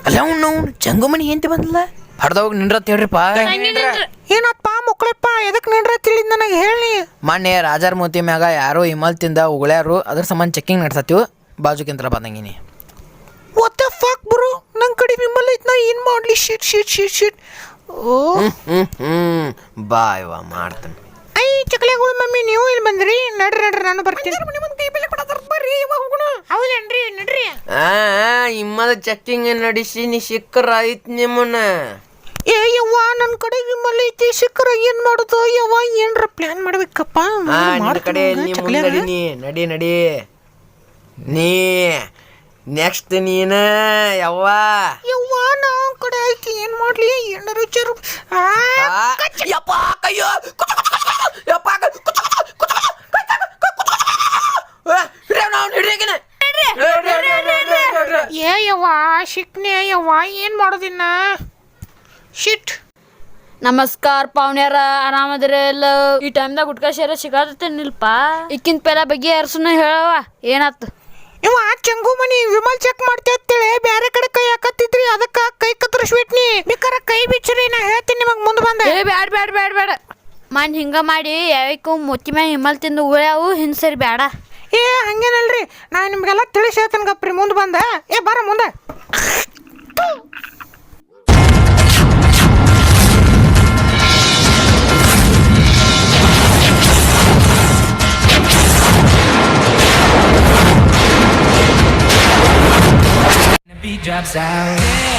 ಅಲ್ಲ ಅವ್ನು ಜಂಗುಮಣಿ ಹೆಂತಿ ಬಂದಲ್ಲ ಹಡ್ದೋಗಿ ನಿಂದ್ರತ್ ಹೇಳ್ರಿಪ್ಪ. ಏನಪ್ಪ ಮಕ್ಕಳಪ್ಪ ಎದಕ್ ನಿಂಡ್ರ ತಿಳಿದ್ ನನಗೆ ಹೇಳಿ. ಮೊನ್ನೆ ರಾಜಾರ್ ಮೂತಿ ಮ್ಯಾಗ ಯಾರೋ ಇಮಲ್ ತಿಂದ ಉಗುಳ್ಯಾರು, ಅದ್ರ ಸಂಬಂಧ ಚೆಕಿಂಗ್ ನಡ್ಸತ್ತೀವಿ. ಬಾಜುಕಿಂತ ಬಂದಂಗಿನಿ. ವಾಟ್ ದ ಫಕ್ ಬ್ರೋ, ನನ್ನ ಕಡೆ ವಿಮಲ್ ಐತ್, ನಾ ಏನು ಮಾಡಲಿ? ಶಿಟ್ ಶಿಟ್ ಶಿಟ್ ಶಿಟ್. ಓ ಬಾ ಇವ ಮಾಡ್ತಾನೆ. ಐ ಚಕಲೆಗಳು ಮಮ್ಮಿ ನೀವು ಇಲ್ಲಿ ಬಂದ್ರಿ? ನಡ್ರಿ ನಡ್ರಿ ನಾನು ಬರ್ತೀನಿ. ಹೌದೇನ್ರಿ? ನಡ್ರಿ. ಇಮ್ಮದ ಚೆಕಿಂಗ್ ನಡೆಸಿ ನೀ ಸಿಕ್ಕರ ಐತ್ ನಿಮ್ಮನ್ನ. ಏ ಯವ್ವ, ನನ್ನ ಕಡೆ ವಿಮಲ್ ಐತಿ, ಸಿಕ್ಕರ ಏನ್ ಮಾಡುದು ಯವ್ವ? ಏನ್ರ ಪ್ಲಾನ್ ಮಾಡ್ಬೇಕಪ್ಪ. ಕಡೆ ನಡಿ ನಡಿ ನೀ ನೆಕ್ಸ್ಟ್ ನೀನ ಯವ್ವ ಯವ್ವ ನಾ ಕಡೆ ಐತಿ, ಏನ್ ಮಾಡ್ಲಿ? ಏನಾರ ವಿಚಾರ. ಯಪ್ಪ ಕಯ್ಯೋ ಯಪ್ಪ ಏ ಯವ್ವ ಶಿಕ್ನೆ ಯವ್ವ, ಏನ್ ಮಾಡೋದಿನ್ನ? ಶಿಟ್. ನಮಸ್ಕಾರ ಪಾವಣ್ಯಾರ, ಆರಾಮದಿರ ಎಲ್ಲ? ಈ ಟೈಮ್ದಾಗ ಗುಟ್ಕಾ ಶೇರ ಸಿಗತ್ತೇನಿಲ್ಪ? ಇಕ್ಕಿನ ಪೆಲ ಬಗ್ಗೆ ಹರ್ಸುನ ಹೇಳವ, ಏನಾತು? ಇವ ಚಂಗುಮಣಿ ವಿಮಲ್ ಚೆಕ್ ಮಾಡ್ತೇಳಿ ಬ್ಯಾರೆ ಕಡೆ ಕೈ ಹಾಕತ್ತಿದ್ರಿ, ಅದಕ್ಕ ಕೈ ಕತ್ತರಿಸ್ಬಿಟ್ನಿ. ಬೇಕಾರೆ ಕೈ ಬಿಚ್ಚರಿ, ನಾ ಹೇಳ್ತೀನಿ ನಿಮಗ್ ಮುಂದೆ ಬಂದ. ಏ ಬ್ಯಾಡ ಬ್ಯಾಡ ಬ್ಯಾಡ ಬ್ಯಾಡ, ಮನ್ ಹಿಂಗ ಮಾಡಿ ಯಾವಕ್ಕೂ ಮುತ್ತಿ ಮ್ಯಾಗ ಹಿಮಲ್ ತಿಂದು ಉಳ್ಯಾವು, ಹಿಂಸರಿ ಬ್ಯಾಡ. ಏ ಹಂಗೇನಲ್ರಿ, ನಾ ನಿಮ್ಗೆಲ್ಲ ತಿಳಿಸಿ ಹೇಳ್ತೇನೆ ಗಪ್ರಿ. ಮುಂದೆ ಬಂದ. ಏ ಬರ ಮುಂದೆ. Beat drops out.